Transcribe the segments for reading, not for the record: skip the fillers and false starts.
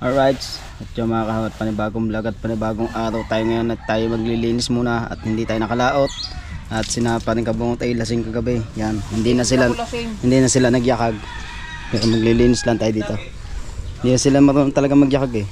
Alright, at yung mga kahawat, panibagong vlog at panibagong araw tayo ngayon at tayo maglilinis muna at hindi tayo nakalaot. At sinapa rin kabungot ay lasing kagabi. Yan, hindi na sila nagyakag. Pero maglilinis lang tayo dito. Hindi na sila marunong talaga magyakag eh.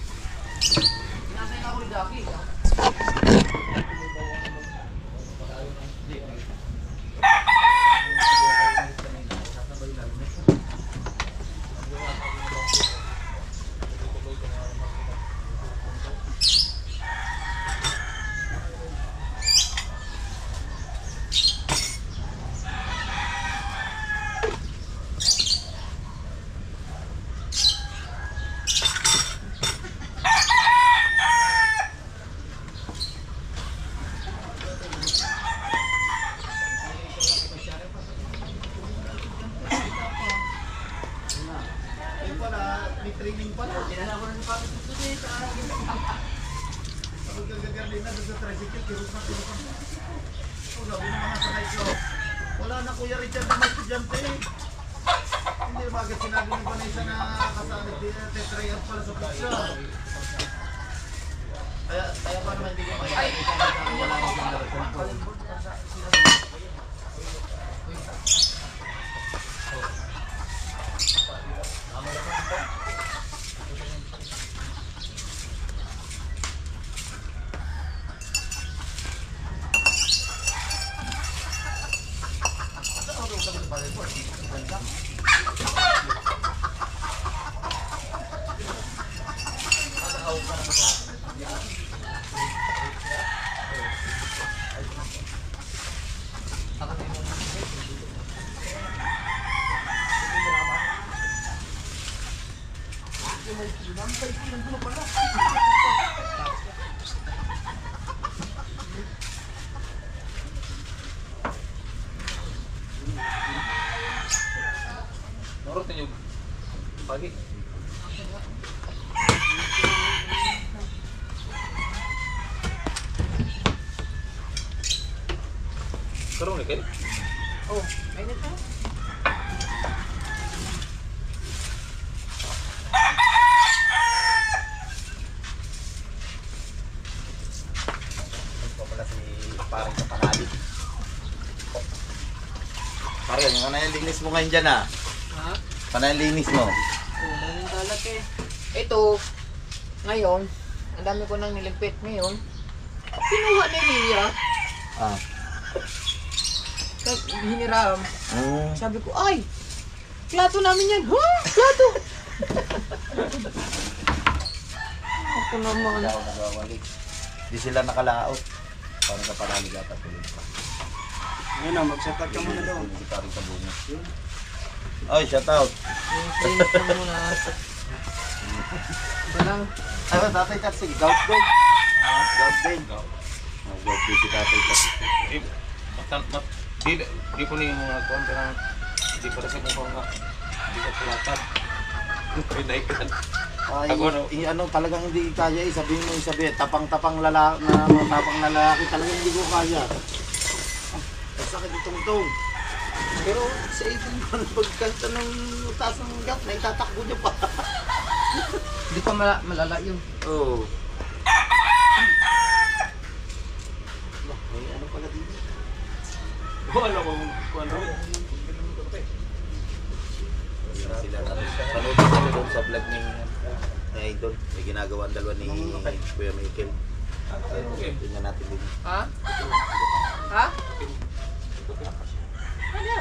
Training pala. Kinalaman ng pangit ito dito. Kapag gagagalin na sa tricycle, kirot na. Sabi ng mga sakay ko, wala na Kuya Richard na may estudyante. Hindi bagay sinabi ng Vanessa na kasali din na tetry out pala sa pizza. Kaya pa naman hindi ko kaya. Wala na sinabi. Norot ninyo pagi. Karong ni kay? Oh, ay nito. Parang sa panali. Pare, ano na yung linis mo ngayon dyan ah? Ha? Paano yung linis mo? Oo, daming kalat eh. Ito, ngayon, ang dami ko nang nilimpit ngayon. Kinuha ni Lia. Ah. Hiniram. Sabi Sabi ko, ay! Plato namin yan! Ha? Plato! Ako naman. Daw nagawalik. Di sila nakalaot. Parang sa panali dapat tuloy pa. Ngayon na, mag-setup ka muna daw. Hindi pa rin sa bunga. Oy, shout out. Clean up muna. Ito lang. Ay, tatay kasi, gout day. Gout day. Gout day si tatay kasi. Di ko ni mga kuwan pero di pa sa mukha nga. Di ka pulatad. Pinaikan. Ay, Ako, no? ano talagang hindi kaya eh. Sabihin mo sabi, tapang lalaki talagang hindi ko kaya. Ay, sakit itong tong. Pero sa ibig ko pagkanta ng taas ng gap na itatakbo niya pa. Hindi pa malala yun. Oo. May ano pala dito? Wala ko kuwan. Sila panood ko doon sa vlog ni Idol. May ginagawa ang dalawa ni Kuya Michael. Tingnan natin din. Ha? Ha? Ano?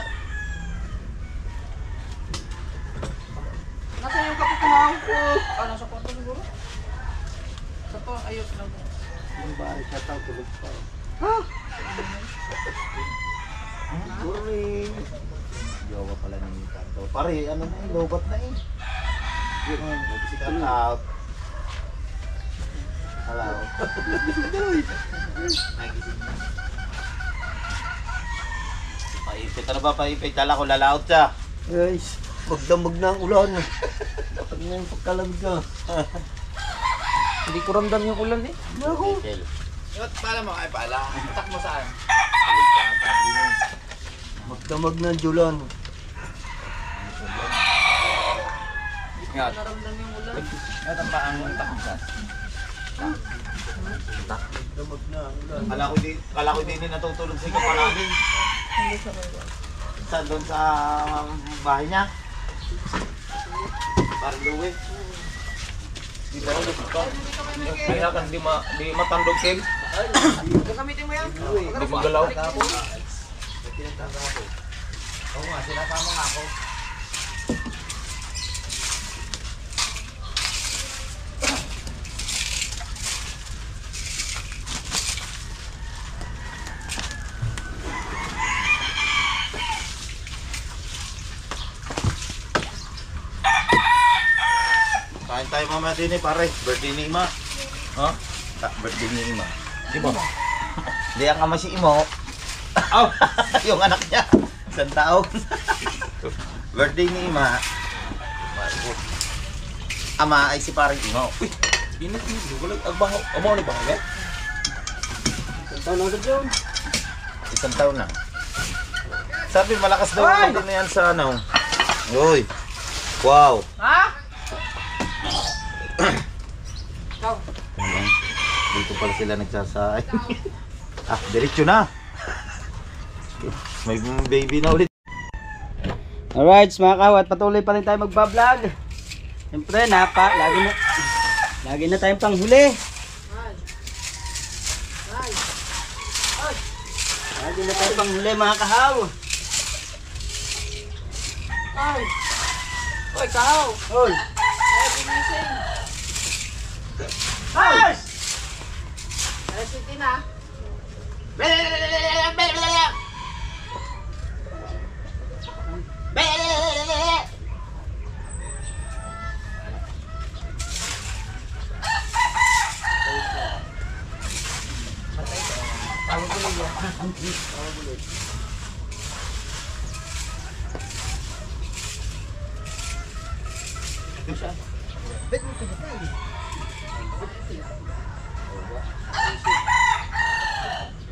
Nasaan yung kapituhan ko? Ah, nasa kwarto siguro? Sa to, ayos lang. Yung bahay siya tao tulog pa. Ha? Boring. Jowa pala ni Kanto. Pare, ano na eh, lobat na eh. Yun, shout out. Hello. Nagising na. Paipit, ano ba paipit? Kala ko lalaot siya. Guys, magdamag na ang ulan. Bakit na yung pagkalamig na? Hindi ko ramdam yung ulan eh. Ako. Michael. Pala mo, ay pala. Tak mo saan? Magdamag na ang ulan. Yan. At ang paang takot. Kala ko din natutulog si kapalagi. Sa doon sa bahay niya. Parang luwi. Di ba ulit ito? Kaya kan di matandog king. Gagamitin mo yan. Di magalaw. Oo nga, sinasama nga ako. Kain tayo mamaya din eh, pare. Birthday ni Ima. Ha? Birthday ni Ima. Di ba? Hindi ang ama si Imo. Aw! Yung anak niya. Isang taon. Birthday ni Ima. Ama ay si parang Imo. Uy! Init ni Gulag. Agbaho. Amo ni ba? Eh? Isang taon na. Sabi malakas daw ang din na yan sa ano. Uy. Wow. Ha? Ikaw. Dito pala sila nagsasay. Diretso na. May baby na ulit. Alright, mga kawat, patuloy pa rin tayo magbablog. Siyempre, lagi na tayong panghuli. Lagi na tayong panghuli, mga kahaw. Ay. Oy, kahaw. Hoy! Ay, gumising. Hoy! Alas 7 na.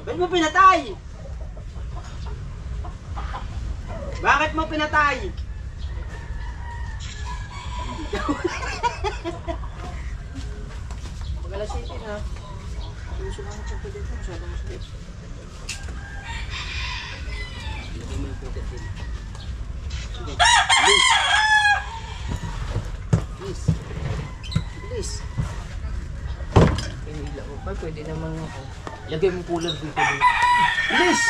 Bakit mo pinatay? Bakit mo pinatay? Pag alas 7 na. Gusto lang ako pwede ito. Masyado masakit. Bilis. Pinila ko pa. Pwede naman ako. Lagay mo kulang dito. Bilis!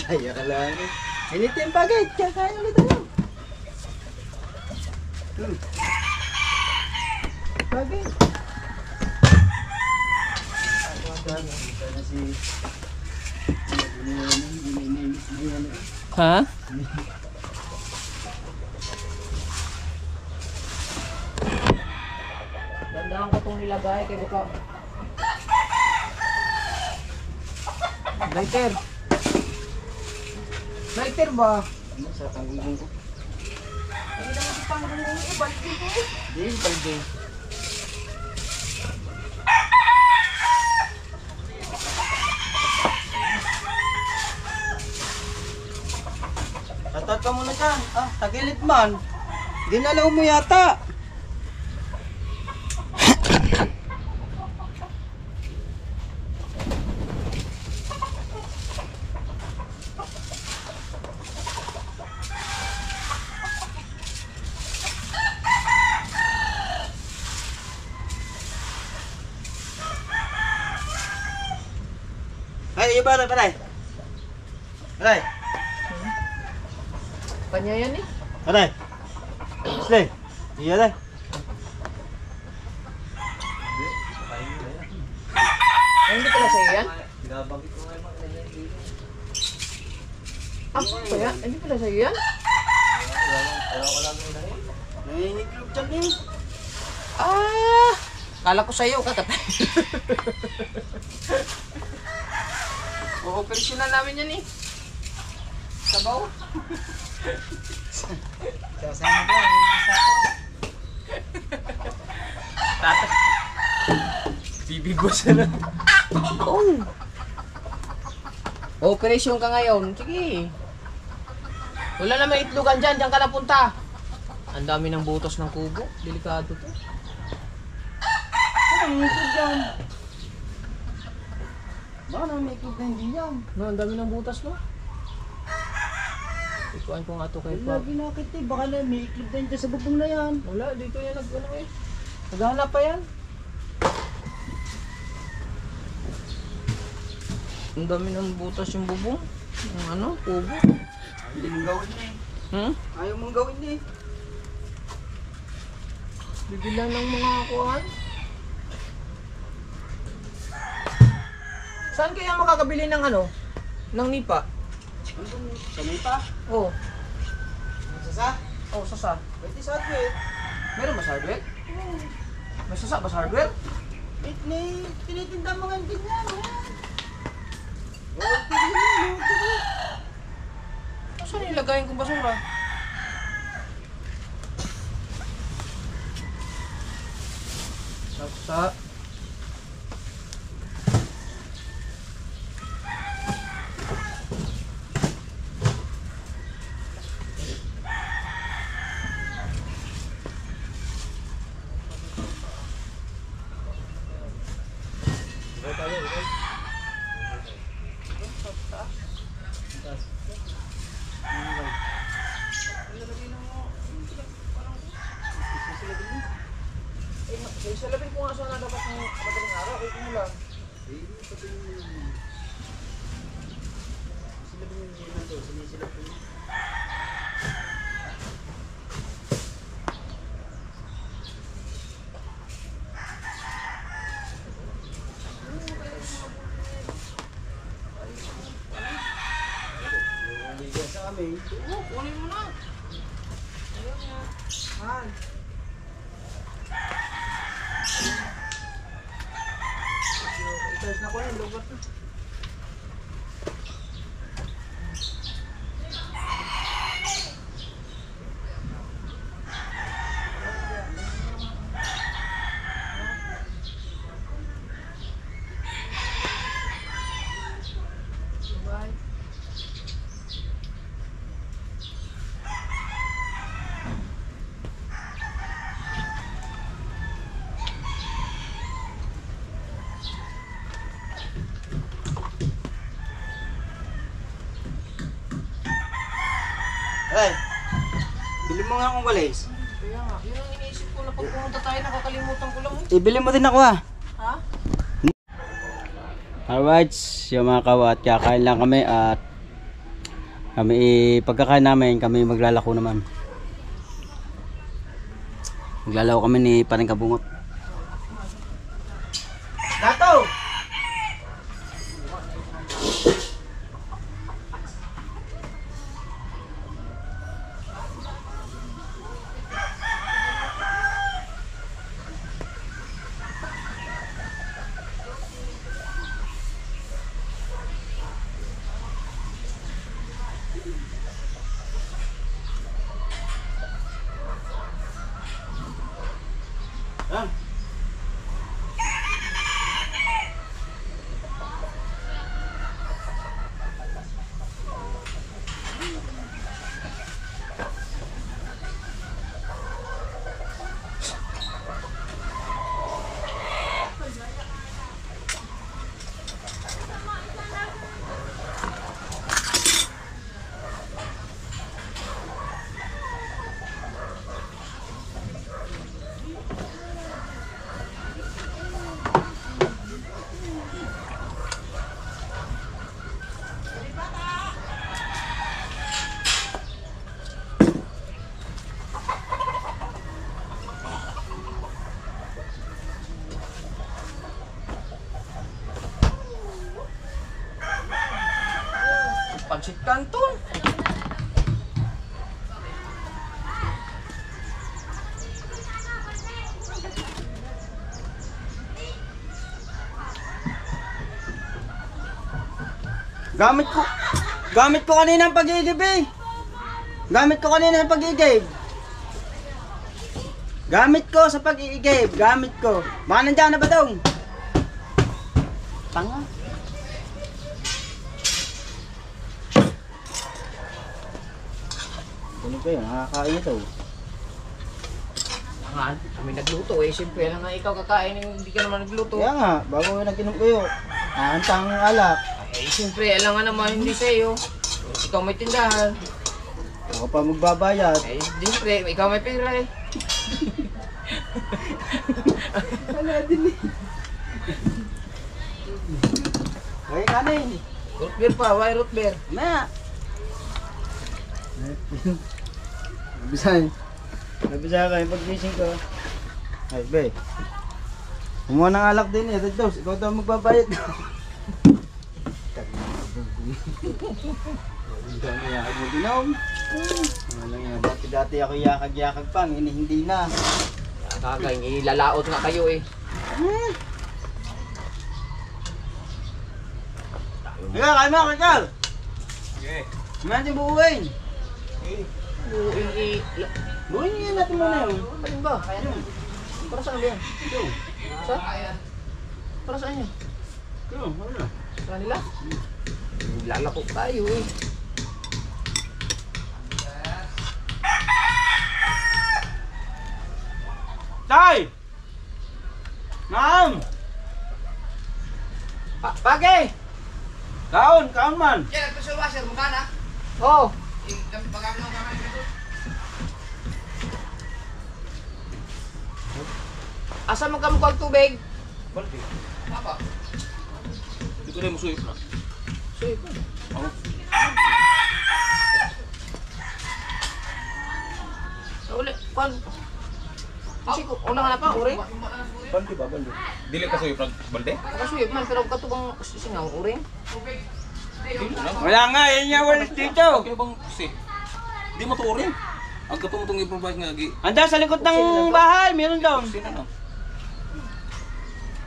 Kaya ka lang eh. Init yung pagit. Kaya ulit tayo. Pagit. Ha? Dandahan ko itong nilagay kay baka... Lighter! Lighter ba? Ano sa tanggung ko? Hindi naman si Panggung yung balik dito. Hindi, palde. Tatat ka muna dyan. Tagilid man. Ginalaw mo yata. Ay, iba na, paray. Paray. Kanya yan eh. Paray. Slay. Iya deh. Ay, hindi pala sa'yo yan? Ako ba yan? Hindi pala sa'yo yan? Nangingiklog dyan eh. Ah! Kala ko sa'yo, kakatay. O-operasyon na namin yan eh. Sabaw. Sasama ba? Tata. Bibigos na. Oo. Operasyon ka ngayon. Sige. Wala na may itlogan dyan, dyan ka napunta. Ang dami ng butas ng kubo. Delikado to. Ano may iklog yan? Baka naman may iklog na hindi yan. No, ang dami ng butas no. Ikuan ko nga to kay Wala, Pap. ginakit eh. Baka na may iklog na dyan sa bubong na yan. Wala, dito yan nag-ano eh. Naghahanap pa yan. Ang dami ng butas yung bubong. Ang ano, kubo. Hindi mong gawin eh. Ayaw mong gawin eh. Bibila ng mga kuhan. Saan kaya makakabili ng ano? Ng nipa? Sanay pa? Oh, Sasa? oh, sasa. Pwede sa atin. Meron ba sa hardware? May sasa ba sa hardware? Tinitinda mo nga din yan. Saan nilagayin kong basura? Sasa. Salapin ko nga sana dapat ng madaling araw. Ito mo lang. Sa amin. Oo, kunin mo na. Ayun nga. Man. I-charge na ko yan, lubat na. Bye. Ay, bili mo nga akong walis. Kaya nga, yun ang iniisip ko na pag pumunta tayo, nakakalimutan ko lang eh. Ibili mo din ako ah. Ha? Alright, yung mga kawat, kakain lang kami at kami pagkakain namin, kami maglalako naman. Maglalako kami ni Paring Kabungot. Dato! Ah. Pansit Canton. Gamit ko kanina ang pag-igib eh. Gamit ko kanina ang pag-igib. Gamit ko sa pag-igib. Gamit ko. Baka nandiyan na ba daw? Tanga. Kunin ko yun, nakakain ito. Nga, kami nagluto eh. Siyempre lang nga ikaw kakain, hindi ka naman nagluto. Kaya nga, bago nag-inom kayo, nakantang alak. Eh, siyempre, alam nga naman hindi sa'yo. Ikaw may tindahan. Ako pa magbabayad. Eh, siyempre, ikaw may pera eh. Ay, kanin. Root beer pa, why root beer? Na. Nabisahin. Nabisahin kayo pag-gising ko. Ay, be. Kumuha ng alak din eh. Red Dose, ikaw daw magbabayad. Hindi ang iyakag mo dinom. Ano lang yan. Dati ako yakag-yakag pa. Hindi na. Kakain, ilalaot nga kayo eh. Ika, kain mo, Kakal. Okay. Kumain yung buuin. Buuin Buuin niyo natin muna yun. Alin ba? Para saan ba yan? Sa? Para saan yan? Ano, ano? Sa kanila? Lalako tayo eh. Tay! Ma'am! Pagi! Kaon, kaon man. Kaya nagpasal washer mo ka na? Oo. Asa mo ka mo kag tubig? Balde. Apa? Hindi ko na yung musuyip na. Suy. Ako. Uli, kwan. Kasi ko, una ka na pa, uring. Balde ba, balde? Dili ka suyip na balde? Nakasuyip man, pero katubang singaw, uring. Dili na. Wala nga, yun nga walis dito. Kaya bang si? Di mo to rin. Ang katong i-provide nga gi. Anda sa likod ng bahay, meron daw. Sino na?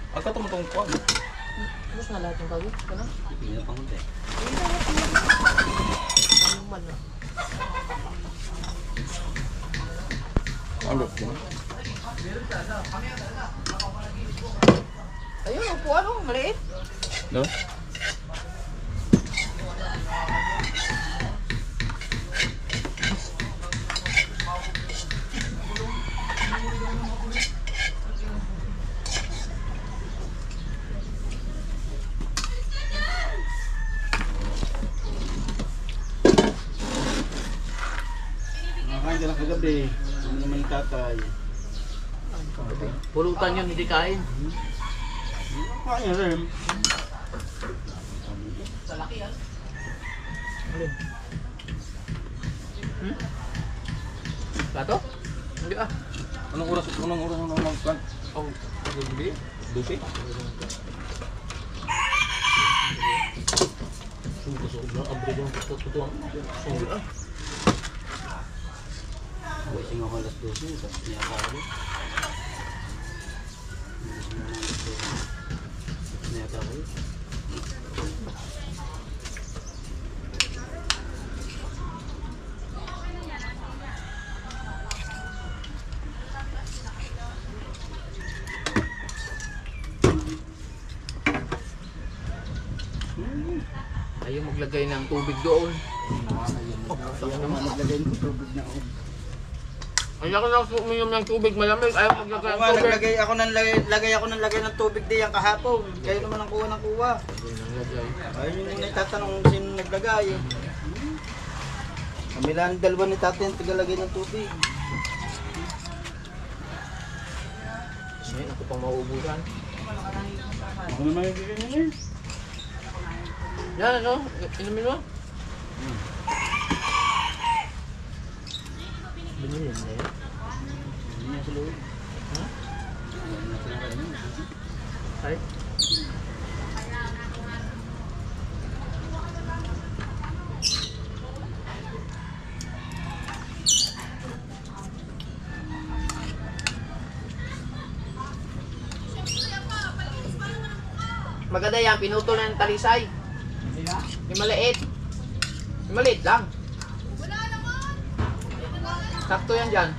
Ang katong kuwan. Tapos na lahat yung kagi, ano? Hindi na pang hindi. Ano man na? Ano? Ayun, upo ano, maliit. No? Nakakain ka lang kagabi. Ano naman yung tatay? Pulutan yun, hindi kain. Kaya rin. Sa laki yan. Alin? Plato? Hindi ah. Anong oras na magkan? Oh, gabi? Dupi? Gising ako alas 12, tapos niya ako. Niya ako. Ayaw maglagay ng tubig doon. Ayaw naman naglagay ng tubig na ako. Ayaw ko na uminom ng tubig malamig. Ayaw maglagay Ako ng nga, tubig. lagay ako ng tubig di yung kahapon. Kayo naman ang kuha ng kuha. Ayun yung nagtatanong kung sino naglagay. Kami lang dalawa ni tatay ang tagalagay ng tubig. Ngayon, ako pang mauubusan. Ako naman yung bigyan niya. Yan ano, inumin mo? Binilin na yan. Hindi niya sa loob. Ha? Ayun na pinakain niya. Ay? Maganda yan, pinutol na ng talisay. Yung maliit. Yung maliit lang. Sakto yan dyan.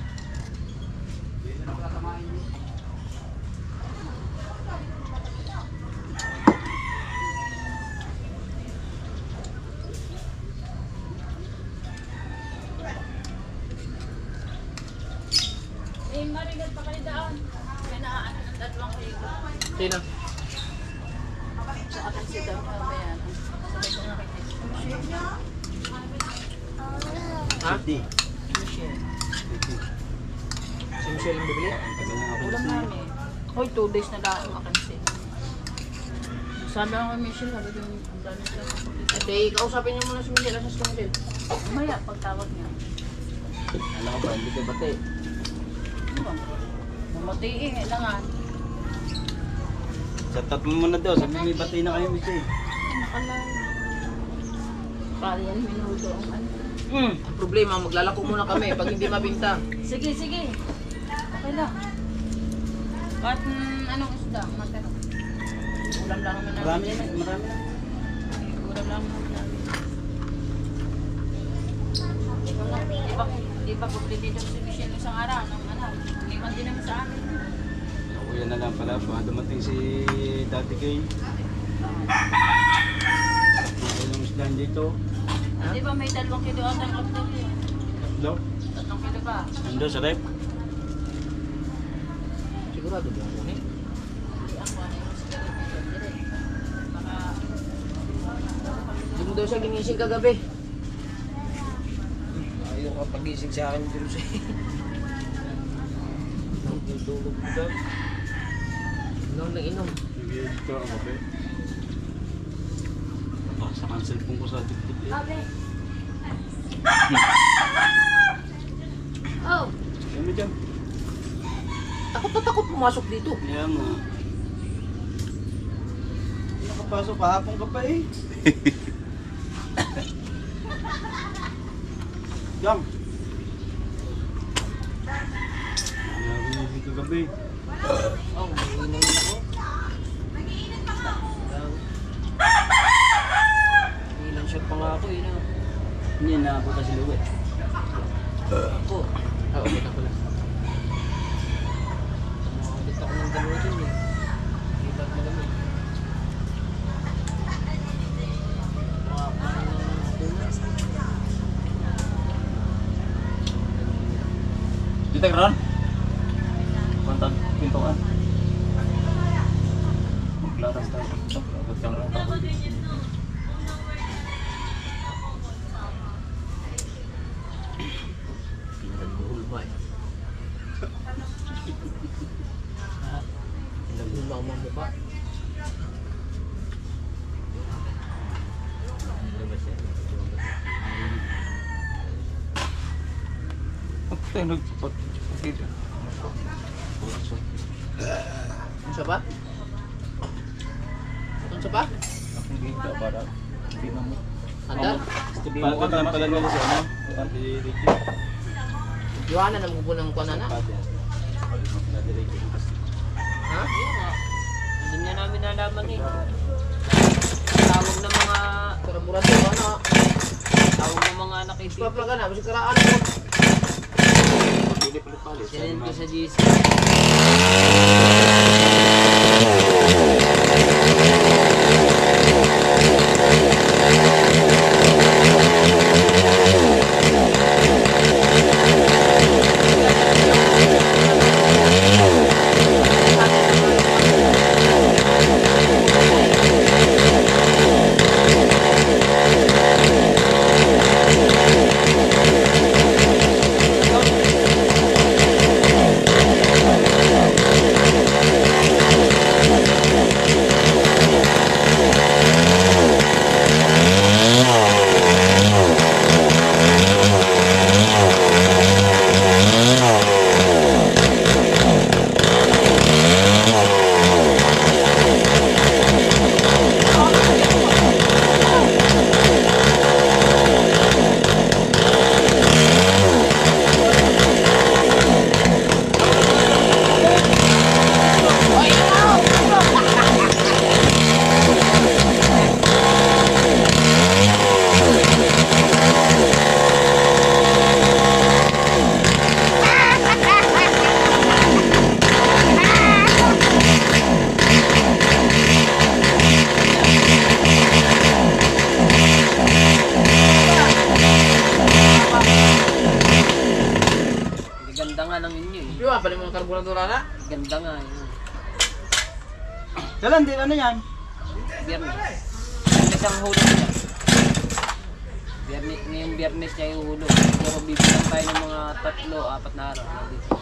Sino? Sa akin si Dam Bayan. Sabay ko nakikita. Ha? Hindi. Michelle. Si Michelle yung bibili? Tagal na ako Ulam kasi. namin. Hoy, 2 days na lang ang akansi. Sabi ako kay Michelle, sabi ko ang dami sila kapatid. Ate, kausapin niyo muna si Michelle. Asas ka Michelle? Maya, pagtawag niya. Alam ko ba, hindi ko bate. Ano ba? Mamatiin, kailangan. Satat mo muna daw, sabi may bate na kayo, Michi. Nakalay. Para yan, minuto ang ano. Ang problema, maglalako muna kami pag hindi mabinta. Sige, sige. Okay lang. At anong isda? Magtanong. Ulam lang naman namin. Marami yan na, eh. marami na. Ulam lang naman namin. Di ba complete dito si Michelle isang araw ng anak. Liman din naman sa amin. Ako yan na lang pala, baka dumating si Daddy Kay. Yung isdan dito. Di ba may 2 kilo ata ang kapitol yun? Hello? 3 kilo ba? Ando sa rep? Sigurado ba ako eh? Hindi ako ano yung siguro dito. Direct. Baka Hindi mo daw siya ginising kagabi. Ayaw ka pagising sa akin, Diyos eh. Tulog mo daw. Inom na inom. Sige, ito ang kape. Sa cancel ko sa TikTok eh. oh! Kami dyan. Takot na takot pumasok dito. Kaya mo. Hindi nakapasok, kahapon ka pa eh. Jam. Sinabi niya dito gabi. Oh, inom na ako. Ilang shot pa nga ako eh. No? Hindi nakapunta si Luwet. Ako. Oo, okay na pala. Umakakit ako ng dalawa dun eh. Kita mo naman. Dito ka ron? Kontag pintuan. Maglaras tayo. Agad kang ron ako. Hulma eh. Hulma ang mga mukha. Tayo nagpapot. Ano siya pa? Ano siya pa? Akong dito para hindi na mo. Handa? Pagod lang pala nila siya, no? Pati Ricky. Iwanan na mo po ng kuwan na. Pati. Pati Ricky. Ha? Hindi nga namin nalaman eh. Tawag ng mga... Karaburado ano? Tawag ng mga anak eh. Papa ka na, basta karaan mo. Pili palit-palit. Sinend ko sa GC. Ganda nga ng inyo eh. Di ba, pala mga karburadora na? Ganda nga yun. Kailan din ano yan? Biyernes. Biyernes ang hulog niya. Ngayong biyernes niya yung hulog. Pero bibigyan tayo ng mga 3-4 na araw. Dito.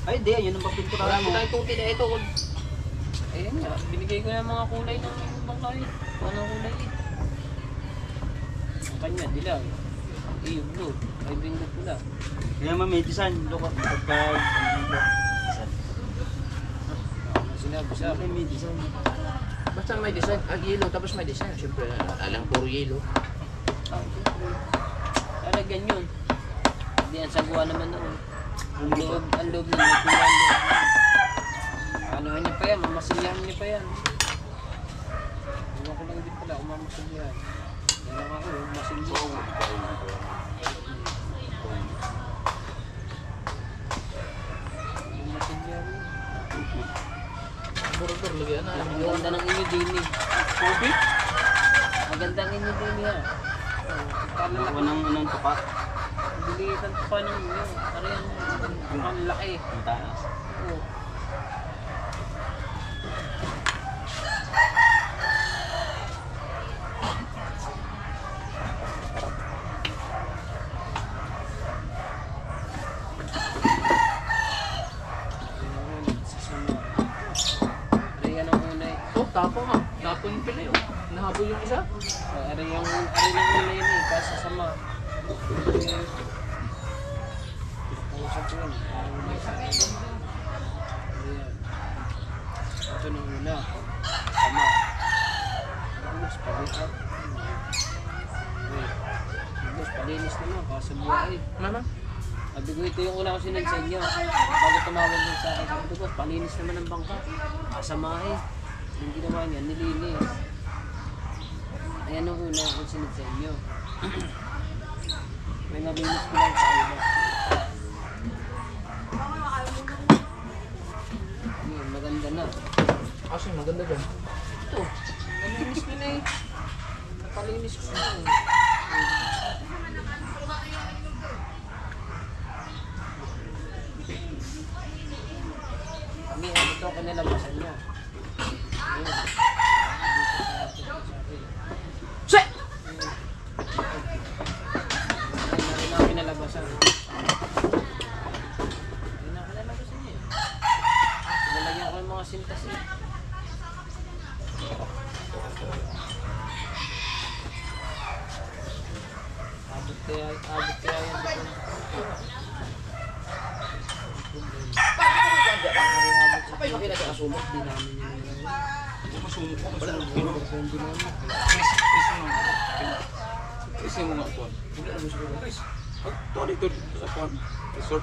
Ay, di. Yun ang papintura Wala mo. mo tayong tuti na ito. Ayun nga, binigay ko ng mga kulay ng ibang kahit. Anong kulay eh. Ang kanya, dilaw. Iyo, blue. Ay, bingo pula. Kaya may design. Look at design. Sinabi sa akin. May design. Basta may design. Yellow, tapos may design. Siyempre, alang puro yellow. Talagang yun. Hindi ang sagwa naman noon. Ang loob na may kulay. Ano niya pa yan, mamasilyahan niya pa yan. Iwan ko lang din pala, mamasilyahan. Yan lang ako, mamasilyahan. Mamasilyahan. Buro-buro, lagyan na. Ang ganda ng inyo din eh. Tubig? Ang ganda ng inyo din eh. Ako ng anong tuka. Bilitan pa ninyo. Ano yan? Ang laki. Ang taas. Oo. Tapon nga. Tapon yung pila yun. Nahabol yung isa. Ari ng nila yun eh, kaso sama. Kausap ko yun. Ito nung una. Sama. Mas palipat. Mas palinis naman, kaso buhay. Mama? Sabi ko, ito yung una ko sinend sa inyo. Bago tumawag din sa akin, sabi ko, palinis naman ng bangka. Kasama eh. Yung ginawa niya, nilinis. Ayan ang una akong sinad sa inyo. May nalinis ko lang sa iba. Yun, maganda na. Kasi maganda dyan. Ito, nalinis ko na eh. Napalinis ko na eh. Kami, ito ako nilabasan niya. Shit! Hindi na pinalabasan. Hindi na pinalabasan niya. Pinalagyan ko yung mga sintas eh. Abot kaya yan dito. Apa yung makina sa kasumo? Hindi namin yun. Kasi mo nga kuwan. Ito dito sa kuwan. Resort.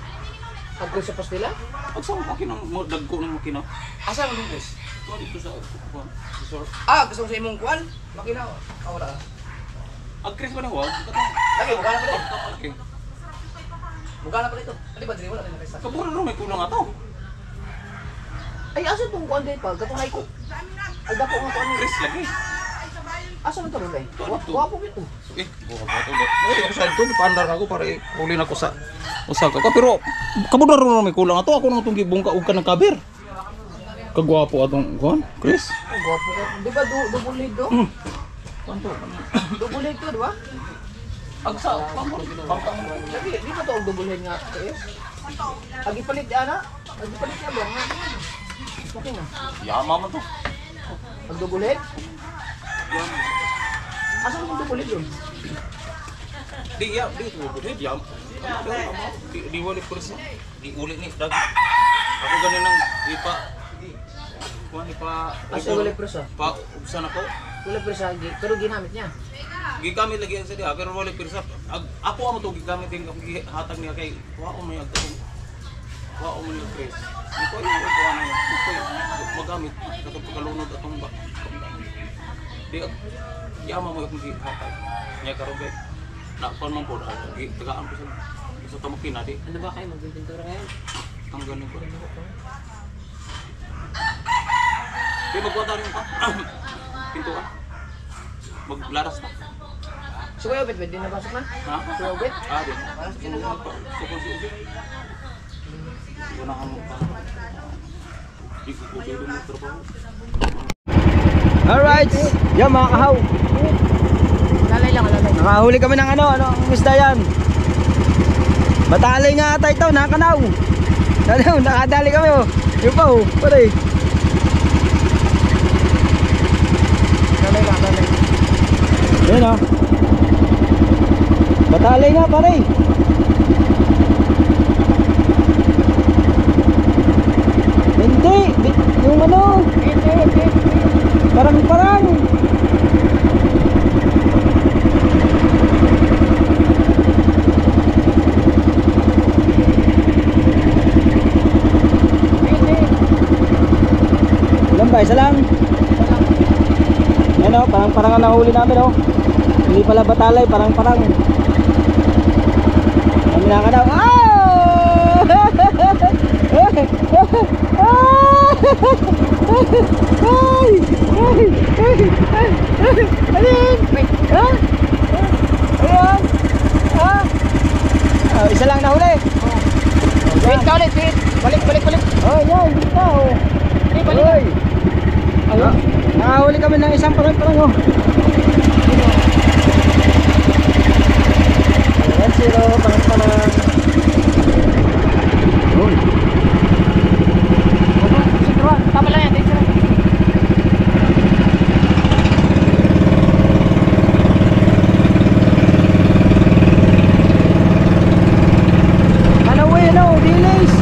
Agro sa pastila? Pag sa makina mo, dagko ng makina. Asa mo yung guys? Kuha dito sa kuha. Sir. Gusto mo sa imong kuan? Makina. Wala. Agkris ba na huwag? Katong. Lagi, mukha na pala. Okay. Mukha na pala ito. Hindi ba, dili wala rin nakisa. Kaburo rin may kulang ato. Ay, asa itong kuan din pa? Gatunay ko. Ay, dako nga kuan. Chris lagi. Asa man ito rin eh? Wapo ito. Buka ba ito? Ay, sa ito, pandar ako para ulin ako sa usa ka. Pero kaburo rin may kulang ato. Ako nang itong gibungka og ka ng kabir. Kagwapo atong kuan, Chris. Ay, gwapo ka. Di ba double head do? Kanto. Double head to, di ba? Agsa, pangkon. Di ba ito ang double head nga? Agipalit yan na? Agipalit yan ba? Okay na. Yama man to. Ang double head? Yama. Asa mo yung double head yun? Di ito bulit yam. Di wali kursa. Di ulit ni dag. Ako ganin nang ipa. Kuan ipa. Asa wala presa? Pa ubsan ako. Wala presa, pero ginamit niya. Gigamit lagi sa dia pero wala pirsa. Ako amo to gigamit din ako hatag niya kay wao may agtong. Wao mo ni Chris. Iko ay ko ano. Iko magamit katong pagkalunod atong ba. Di yama mo akong hatag. Nya karon kay na kon man po tagaan ko sa tamukin na di. Ano ba kayo magpipintura ngayon? Ang ganun ko. Di magwata rin pa. Pintuan. Maglaras pa. So kayo, bet, din napasok na? Ha? So, bet? Di. Sukol si Ubi. Gunahan mo pa. Di ko po doon mo trabaho. Alright. Yan mga kahaw. Lalay lang, lalay. Nakahuli kami ng ano ang isda yan. Batalay nga ata ito, nakanaw. Nakadali kami oh. Yung pa oh, pare. Lalay lang, lalay. Yan oh. Batalay nga pare. Hindi, yung ano. Parang. Ilan ba? Isa lang? Yan o, parang ang nahuli namin o. Hindi pala batalay, parang. Kami na ka daw. Isa lang nahuli. Wait ka ulit, wait. Balik. Oh, yan, hindi ka o. Balik. Nakahuli kami ng isang parang oh. Ayan, zero, parang. Yun. Tama lang yan, teacher. Delays.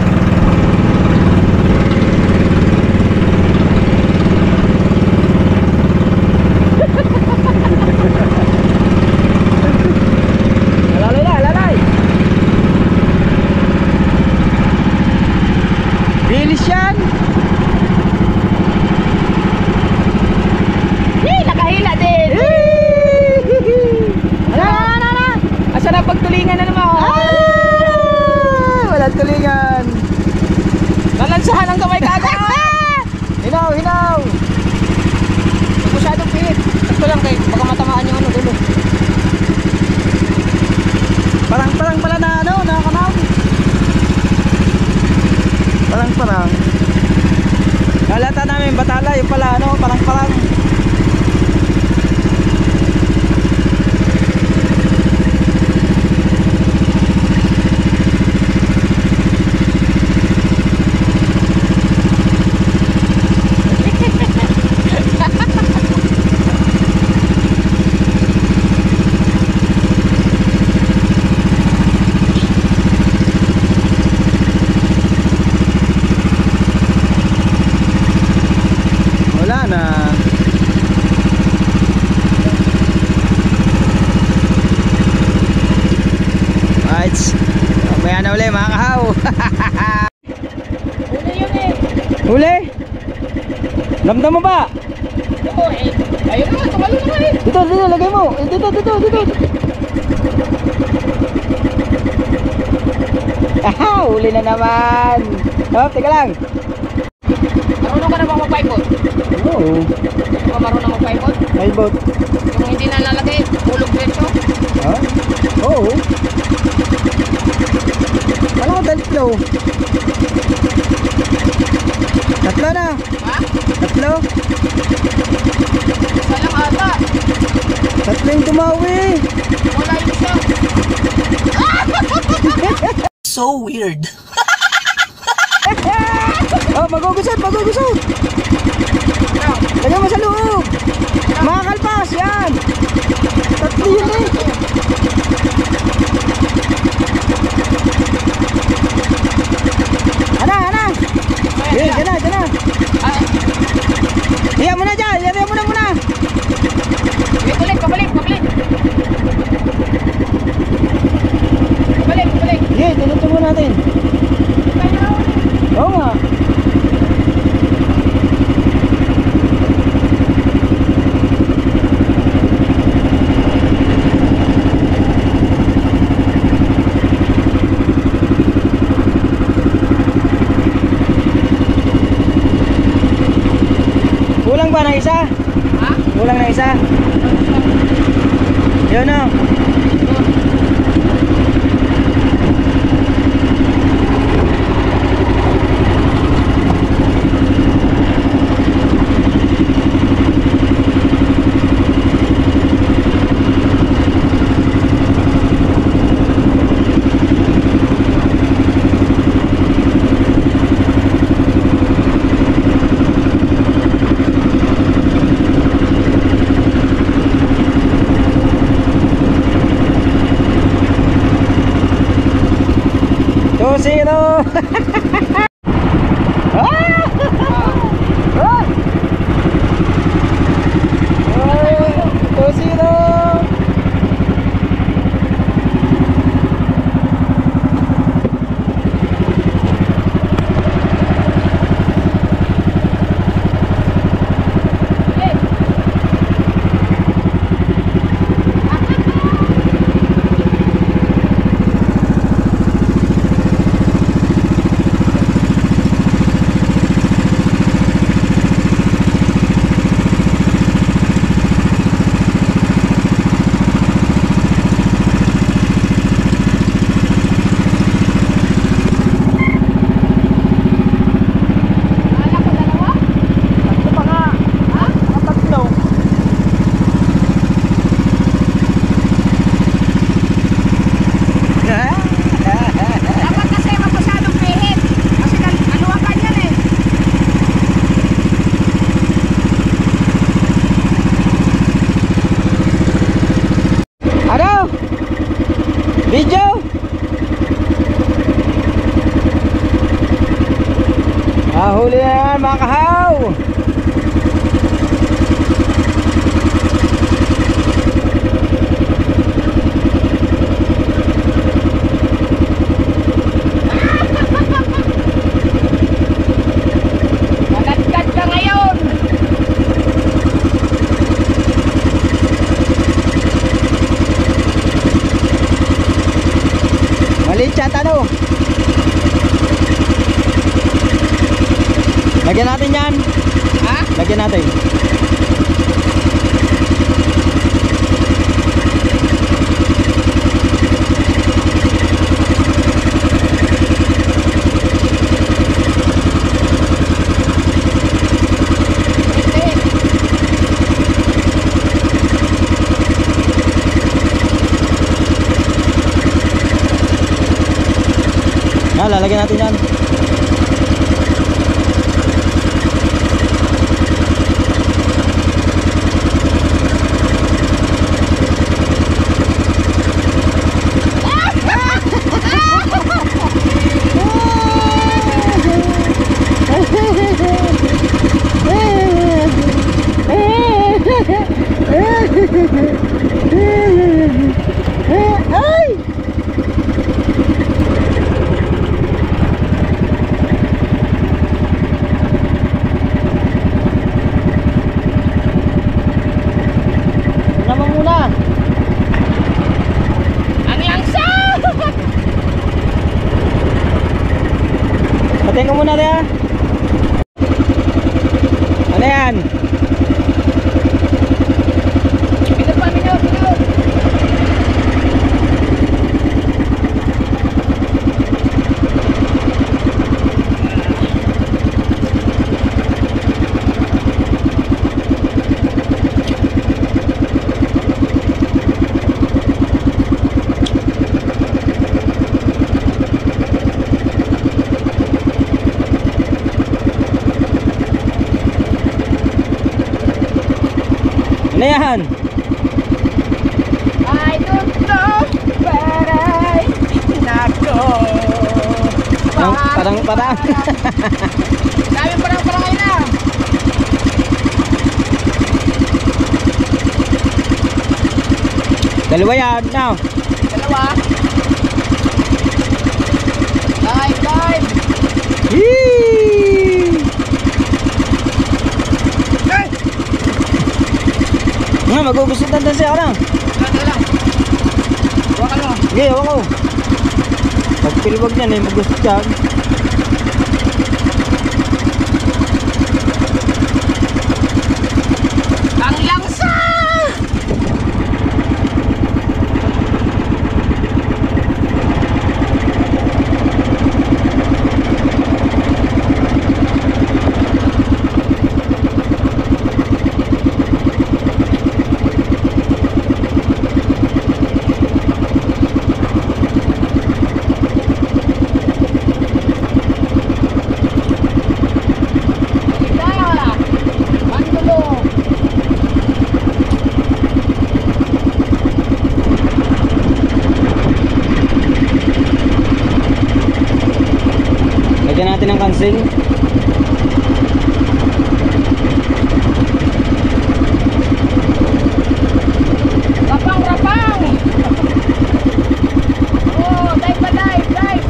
Lalay. Bilis yan. Nakahila din. Ano? Asa na pagtulingan na naman? Walang tulingan. Nalansahan ang kamay kagad. Hinaw. Masyadong pihit. Ito lang kay, baka matamaan yung ano dulo. Parang pala na ano, nakakanaw. Parang. Halata namin batala, yung pala ano, parang. Wala na. Right. Mamaya na uli mga kahaw. Huli? Ramdam mo ba? Oo eh. Ayun naman, tumalo naman eh. Dito, lagay mo. Dito. Aha, huli na naman. Oh, teka lang. Marunong ka na bang magpaipot? Oo, Hindi ka marunong magpaipot? may boat. Yung hindi nalalagay, hulog diretso. Ah, oo. Wala ko tatlo. Tatlo na. Ha? Tatlo. Isa lang ata. Tatlo yung tumawi. Wala yung isa. So weird. Oh, magugusot. Lagyan mo sa loob. Makakalpas, yan. Tatlo yun eh. Ana. Yan na. Hiya mo na dyan. Hiya mo na muna. Pabalik. Pabalik. Sige, tinutong mo natin. Oo nga. Kulang ba ng isa? Ha? Kulang ng isa? Yun o. Zero. Dapat kasi masyadong pihit. Kasi naluwakan yan eh. Ano? Video? Huli na yan mga kahaw. Magadgad ka ngayon. Maliit siya, ano? Lagyan natin yan. Ha? Lagyan natin. Lalagyan natin yan. Ay! muna. Ang langsa! Patayin ko muna tayo. Ano yan? Minot pa, minot. Ano yan? I don't know, but I nako. Parang Dami parang na. dalawa yan. Now. Dalawa. Dive. Yee! Nga, magugustutan din siya ka na. Lang. Hawakan mo. Sige, hawa ko. Pagpilwag niyan eh, magustot yan. Ang langsa! Lagyan natin ng kansing. Rapang! Oh, dive pa, dive!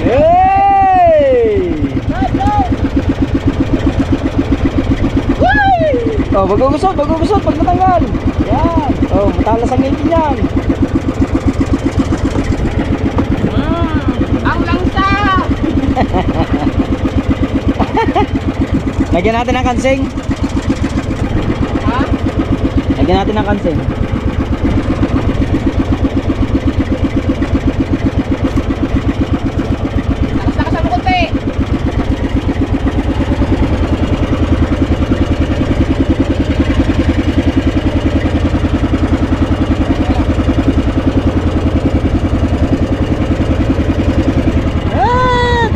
Hey! Dive! Oh, magugusot pag natanggal. Yan. Oh, matalas ang ngipin yan. Ang langsa! Lagyan natin ng kansing. Ha? Lagyan natin ng kansing. Lakas mo konti.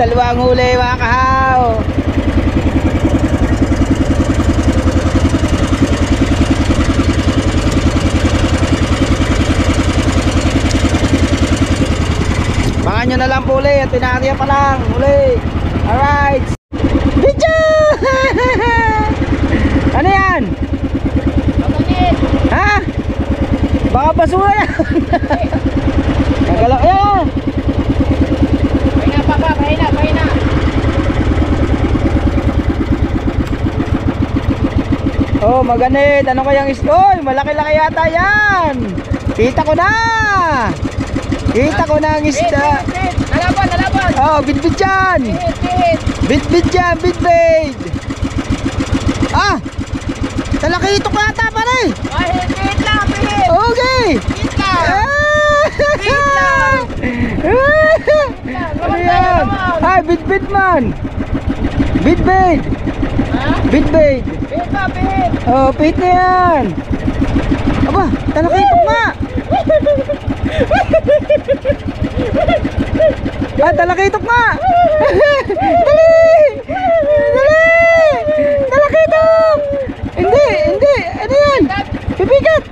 Dalawang huli mga kahaw. Baka nyo na lang po ulit. Tinariya pa lang. Uli. Alright. Video! Ano yan? Pagkakit. Ha? Baka basura yan. Nagalaw. Ayan. Pahina, papa. Pahina. Oh, maganit. Ano kayang iskoy? Malaki-laki yata yan. Kita ko na. Kita ko na ang isda. Hit. Lalaban. Oh, bit-bit yan. Hit. Bit-bit yan, bit-bit. Ah! Talakitok na ata pare. Ay, hit lang. Hit. Okay. Hit lang. Hit lang. Ano yan? Ay, bit-bit man. Bit-bit. Ha? Bit-bit. Hit pa, hit. Oh, pihit na yan. Aba, talakitok nga. Ah, talakitok nga. Dali. Talakitok. Hindi. Ano yan? Bibigat.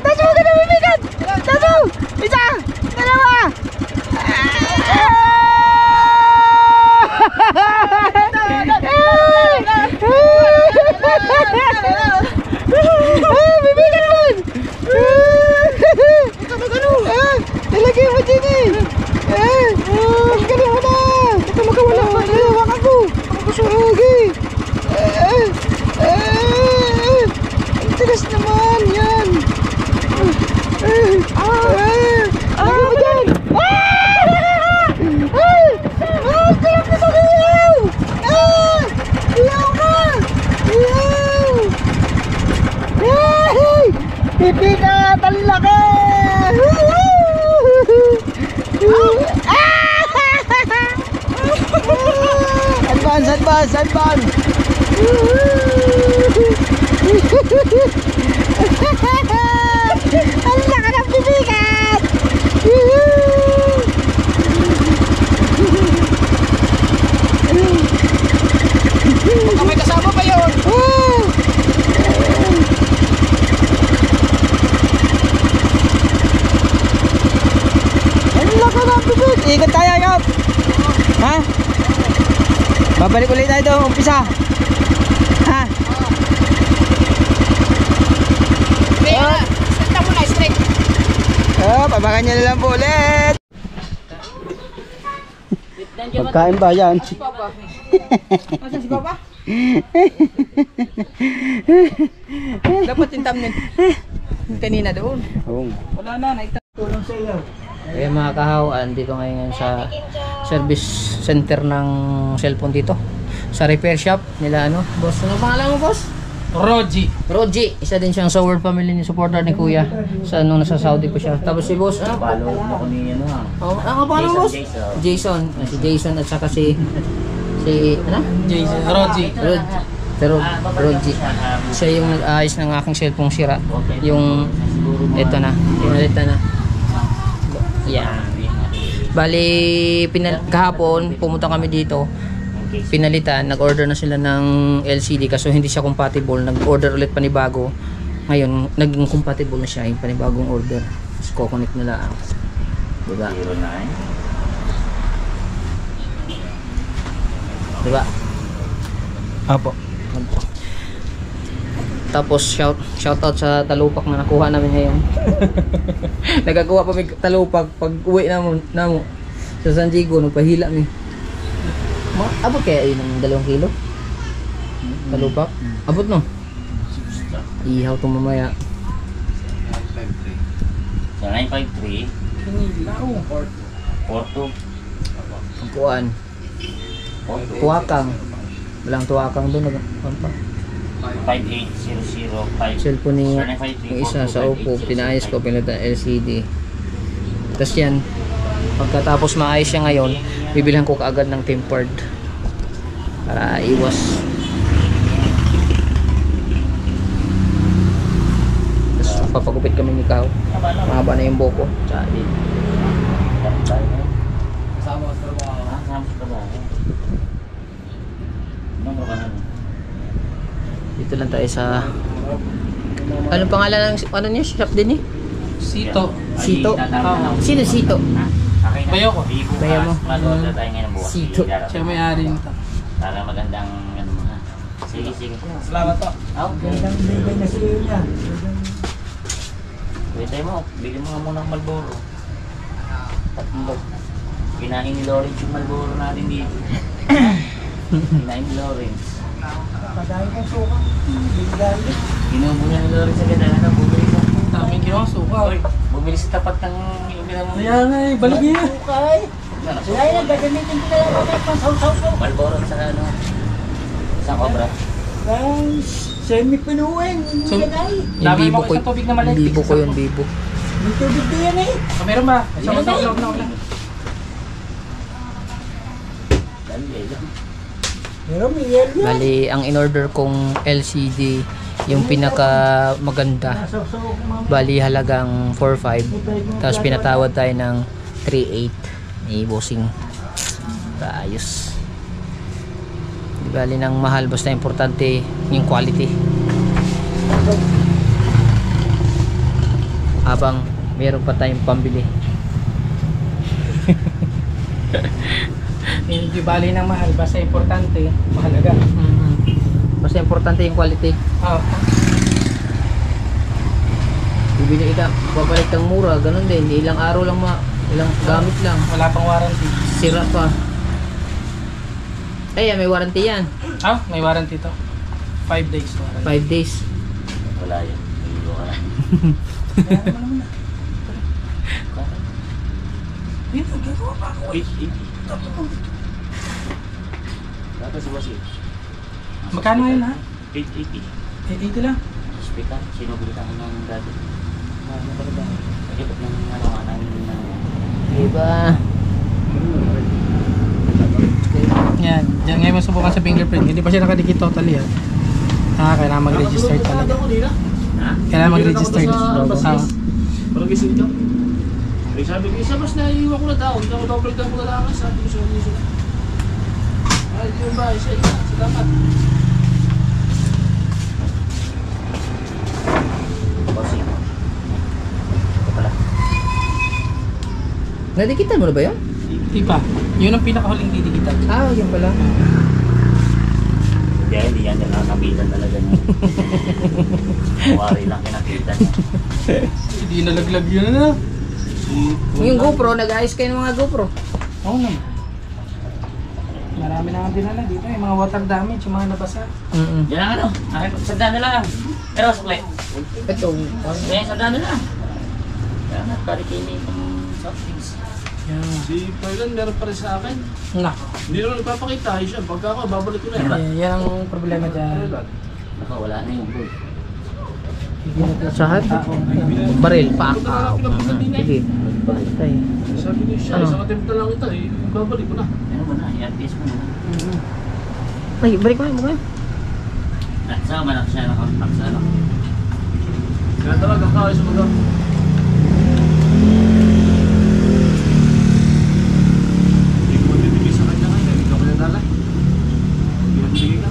Taas mo agad ang bibigat. Taas mo. Isa. Dalawa. Bibigat man. Ilagay mo dyan eh. Pagkali mo na. Ito magkawala pa. Hawakan ko. Okay. Pipikat! Ang laki! Advance! Ang laki ng pipikat! Baka may kasama pa yun. Ang laki ng pipikat! Ikot tayo, Yop! Ha? Babalik ulit tayo doon, umpisa. Ha? Straight mo na, straight. Oh, pabakan nyo na lang po ulit. Pagkain ba yan? Nasaan si Papa? Dapat yung thumbnail. Kanina doon. Oo. Wala na, naitulong sa iyo. Eh mga kahawaan, dito ngayon sa service center ng cellphone dito. Sa repair shop nila ano. Boss, ano pangalan mo, boss? Roji. Isa din siyang sa World Family ni supporter ni Kuya. Sa nung nasa Saudi pa siya. Tapos si boss, ano? Follow ako ni ano ha. Oh, ano pa ano, boss? Jason. Si Jason at saka si ano? Jason, Roji. Siya yung nag-ayos ng aking cellphone sira. Yung ito na, pinalitan na. Yan. Bali, kahapon pumunta kami dito. Pinalitan, nag-order na sila ng LCD kaso hindi siya compatible. Nag-order ulit panibago. Ngayon, naging compatible na siya yung panibagong order. Tapos kukonect na lang. Diba? 09. Diba? Apo. Tapos shoutout sa talupak na nakuha namin ngayon. Nagkakuha pa may talupak pag uwi namo sa San Diego, nagpahila mi. Abot kaya yun ng 2 kilo? Talupak? Abot no? Ihaw ito mamaya. So 953. 42. Kuhaan. Tuwakang. Walang tuwakang doon. 58005. Cellphone ni yung isa sa Oppo. Pinayos ko, pinalitan LCD. Tapos yan. Pagkatapos maayos siya ngayon, bibilhan ko kaagad ng tempered. Para iwas. Tapos papagupit kami ni Kao. Mahaba na yung buko. Tsaka din. Kasama sa trabaho. Dito lang tayo sa anong pangalan ng ano niya? Shop din eh? Sito. Sito? Sino Sito? Bayo ko. Bayo mo? Manood na tayo ngayon ng buwan. Sito. Siya may-ari nito. Para magandang ano mga. Sige. Salamat po. Gandang bigay na siya niya. Wait mo, bigyan mo nga muna ng Marlboro. Tatlong. Kinain ni Lawrence yung Marlboro natin dito. Kinain ni Lawrence. Padahin ang suka. Ginubo niya ni Lawrence sa ganda na bumili sa. Daming ginawa suka. Bumili sa tapat ng inumin mo. Kaya nga eh, balik niya. Kaya na, gagamitin ko na lang ako ng pansaw-saw ko. Marlboro sa ano? Sa Cobra. Semi-pinuwin. Yung bibo ko. Bibo ko yun, bibo. May tubig din yan eh. Meron ba? Isang loob na ulan. Bali, ang in-order kong LCD, yung pinaka maganda, bali halagang 4.5. Tapos pinatawad tayo ng 3.8. May bossing. Ayos. Di bali ng mahal, basta importante yung quality. Habang meron pa tayong pambili. Hindi bali ng mahal, basta importante, mahalaga. Basta importante yung quality. Oo. Bibili ka, babalik kang mura, ganun din. Ilang araw lang ilang gamit lang. Wala pang warranty. Sira pa. Ay, may warranty yan. Ah, may warranty to. 5 days warranty. 5 days. Wala yun. Hindi ka na. Dito, gagawa pa ako. 880. Dapat si Wasi. Magkano ngayon ha? 880. 880 lang. hospital, sinubulitan ko ng gabi. Ano talaga? Pagkipot ng ano nga namin na... Diba? Yan. Diyan ngayon masubukan sa fingerprint. Hindi pa siya nakadikit totally yan. Kailangan mag-register talaga. Kailangan mag-register. Parang gising ka. Eh, sabi ko, isa mas naiiwan ko na daw. Double ka ko na lang. Sabi ko sa iso. Ay, di ba? Isa. Salamat. Bossing. Ito pala. Nadikitan mo na ba yun? Hindi pa. Yun ang pinakahuling didikitan. Yun pala. Kaya hindi yan yung nakabitan talaga niya. Wari lang kinakita niya. Hindi nalaglag yun na. Yung GoPro, nag-ayos kayo ng mga GoPro. Oo naman. Marami na nga dinala dito. Yung mga water damage, yung mga nabasa. Yan ang ano, sagdaan na lang. Pero sukli. Ito. Yan, sagdaan na lang. Kaya nga, karikini itong soft drinks. Yan. Si Perlan, meron pa rin sa akin. Nako. Hindi naman nagpapakita. Ayos yan. Pagka ako, babalik ko na yan. Yan ang problema dyan. Baka wala na yung gold. Sahat? Baril, paak. Sige. Tay. Sabi ko siya, isang attempt na lang ito eh. Babalik ko na. Ano mo na, i-artist mo na. Ay, balik ko na. At sa manak siya nakakontak sa ano. Kaya talaga kaya sa mga. Hindi ko bibigay sa kanya ngayon. Hindi ko nadala. Bibigay ka.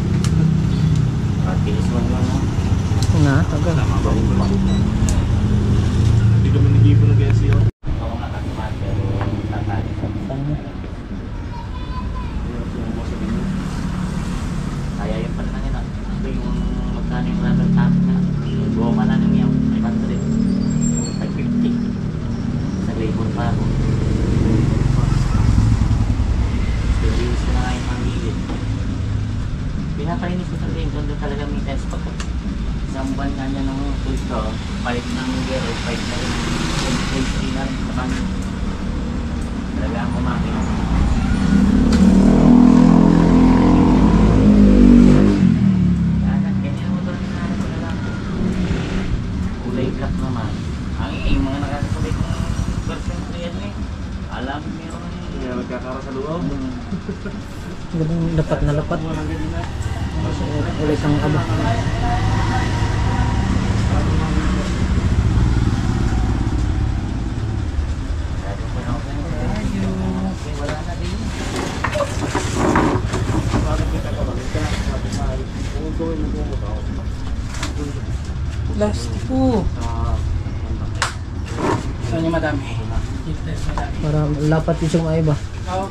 Artist mo lang mo. Tagal. Hindi kami nag-ibo na kaya siya. Oo nga, katimat, pero tatali sa kaya yung pala na nila. Ito yung magkano yung rubber tap na. Yung goma na nang yung 500. 550. Sa labor pa ako. Pilinis ko na nga yung panggilid. Pinapainis ko sa labor doon talaga may test pag isang buwan nga niya nung tools ko. 5 ng gear, 5 na rin. 3 na rin sa panin. Talaga ang kumakin. Kulay black naman. Ang mga nakakasabay kong version 3 yan eh. Alam, meron na yun. Kaya nagkakara sa loob. Ganun, lapat na lapat. Ulit ang aba. Wala na din. Plastic po. Saan yung madami? Dito tayo sa madami. Para lapat yung sumay ba? Oo.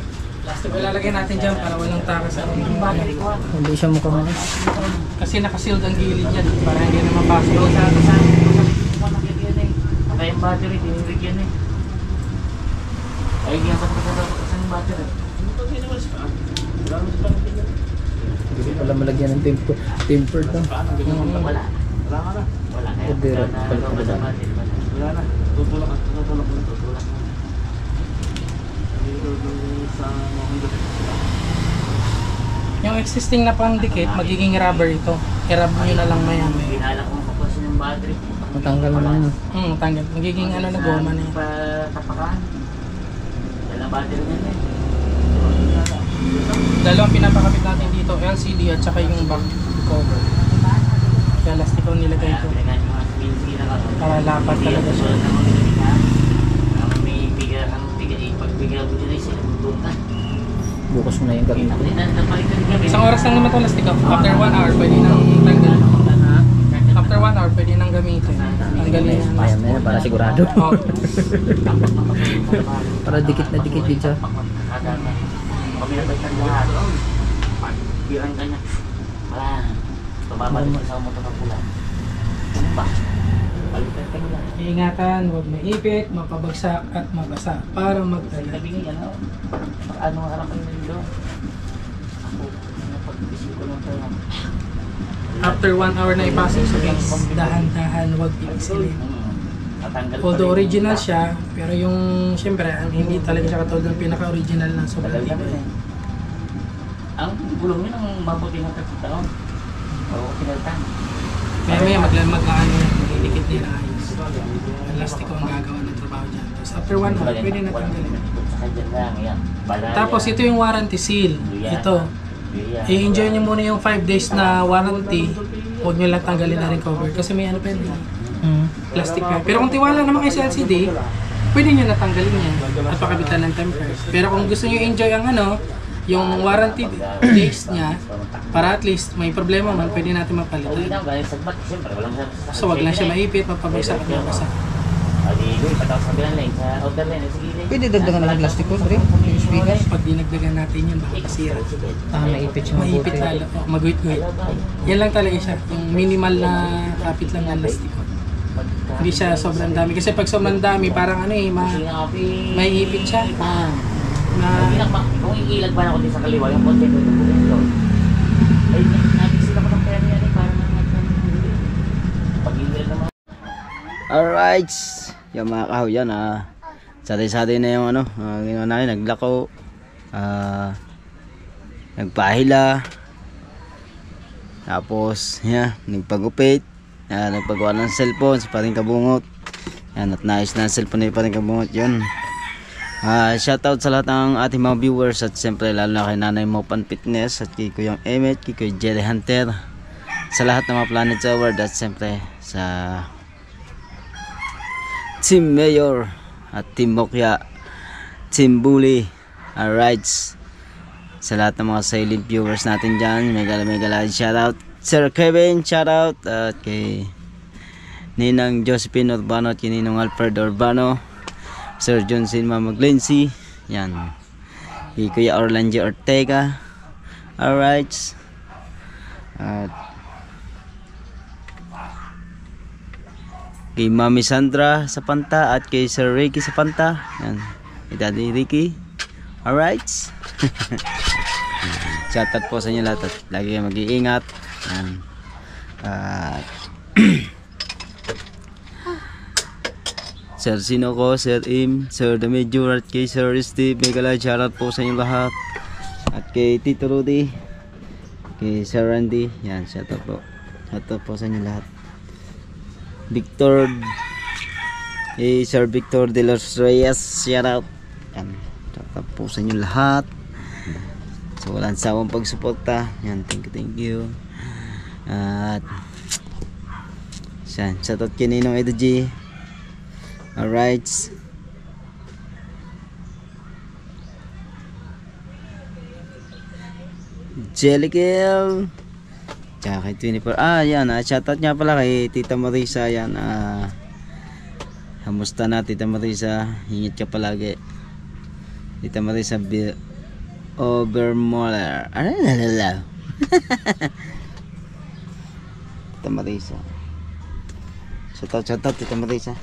Plastic ilalagay natin dyan para walang takas sa Hindi siya mukhang ano. Kasi nakasealed ang gilid yan para hindi na mapasok. Kaya yung battery, tinirig yan eh. Ay, ginagawa ko sa yung battery. Hindi pala malagyan ng temper to. Wala. Wala ka na. Wala na. Hindi, Wala palit na. na. Wala na. Tutulak at tutulak na. Tutulak na. Dito sa mga Yung existing na pangdikit, magiging rubber ito. I-rub nyo na lang maya. Binala ko mapapasin yung battery. Matanggal na ano. Tanggal. Magiging ano na goma na yun. Patapakan. Wala battery na yun. Dalawang pinapakapit natin dito, LCD at saka yung back cover. Kaya lastiko nilagay ko. Para lapat talaga siya. May biga, pagbigay ko din ay sila bututan. Bukas mo na yung gamit. Isang oras lang naman ito lastiko. After 1 hour, pwede nang tanggal. After 1 hour, pwede nang gamitin. Tanggalin yan. Ayan na yan, para sigurado. Oh. Para dikit na dikit din siya. Pagbilabay lahat. Pagbirang ka niya. Wala na. Tumabalik ko sa motor ng pula. Ano ba? Balikan ka nila. Iingatan, huwag maipit, mapabagsak at mabasa para magtagal. Sabi nga, ano ang harapan nyo doon? Ako, napag-isip ko lang tayo. After 1 hour na ipasok sa base, dahan-dahan, huwag ipisilin. Natanggal Although original siya, pero yung siyempre, hindi talaga siya katulad ng pinaka-original ng sobrang tibay. Ang gulong yun ang mabuti ng 30 taon. Oo, pinaltan. Meron mamaya magdidikit niya na ayos. Ang lastiko ang gagawa ng trabaho dyan. Tapos after 1 month, pwede na tanggalin. Tapos ito yung warranty seal. Ito. I-enjoy nyo muna yung 5 days na warranty. Huwag nyo lang tanggalin na rin cover. Kasi may ano pa yun. Plastic pa. Pero kung tiwala naman kayo sa LCD, pwede nyo natanggalin yan. At pakabitan ng temper. Pero kung gusto nyo enjoy ang yung warranty days niya, para at least may problema man, pwede natin mapalitan. So wag lang siya maipit, mapabagsak at mapasa. Pwede dagdagan na ng plastic ko, pre. Yung speaker. Pag dinagdagan natin yan, baka masira. Naipit siya Maipit lalo. Maguit-guit. Yan lang talaga siya. Yung minimal na kapit lang ng lastiko. Hindi siya sobrang dami. Kasi pag sobrang dami, parang maiipit siya. Kung iilag pa ako din sa kaliwa, yung konti doon doon. Ay, nabisin ako ng pera yan para pag-iilag naman. Alright, yung mga kahoy yan sati-sati na yung ginawa namin, naglako, nagpahila, tapos nagpagupit, nagpagawa ng cellphone sa Paring Kabungot, yan, at naayos na ang cellphone ni Paring Kabungot yun. Shoutout sa lahat ng ating mga viewers at siyempre lalo na kay Nanay Mopan Fitness at kay Kuyang Emmet, kay Kuya Jerry Hunter, sa lahat ng mga Planet Award at siyempre sa Team Mayor at Team Mokya, Team Bully. Alright, sa lahat ng mga silent viewers natin dyan, mega shoutout Sir Kevin, shoutout at kay Ninang Josephine Urbano at kay Ninong Alfred Urbano, Sir Johnson Mamaglensi, yan, kay Kuya Orlando Ortega. Alright, at kay Mami Sandra sa Panta at kay Sir Ricky sa Panta, yan, kay Daddy Ricky. Alright. Shoutout po sa inyo lahat at lagi kayo mag-iingat. Yan. Sir Sinoko, Sir Im, Sir Damedjur at kay Sir Steve, mega shoutout po sa inyo lahat. At kay Tito Rudy, kay Sir Randy, yan, shoutout po. Shoutout po sa inyo lahat. Victor, kay Sir Victor de los Reyes, shoutout. Yan, shoutout po sa inyo lahat. So walang sawang pagsuporta. Yan, thank you. At yan, shoutout kay Ninong Edo G. Alright. Jellykill. Tsaka kay 24. Yan. Shoutout nga pala kay Tita Marisa. Yan. Kamusta na Tita Marisa? Ingat ka palagi. Tita Marisa Obermoller. Tita Marisa. Shoutout Tita Marisa.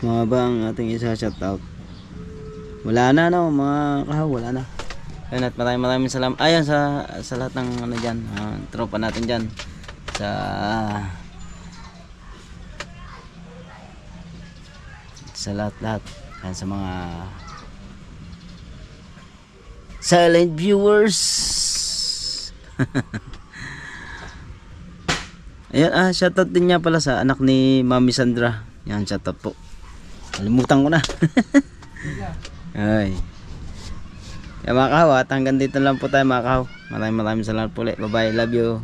Mga ba ang ating isa shoutout? Wala na mga kahaw, wala na. Ayun, at maraming salamat. Ayan sa lahat ng dyan, tropa natin dyan. Sa lahat. Ayan, sa mga silent viewers. Ayan, shoutout din niya pala sa anak ni Mami Sandra. Yan, shoutout po. Kalimutan ko na. Ay. Mga kahaw, at hanggang dito lang po tayo mga kahaw. Maraming salamat po ulit. Bye bye, love you.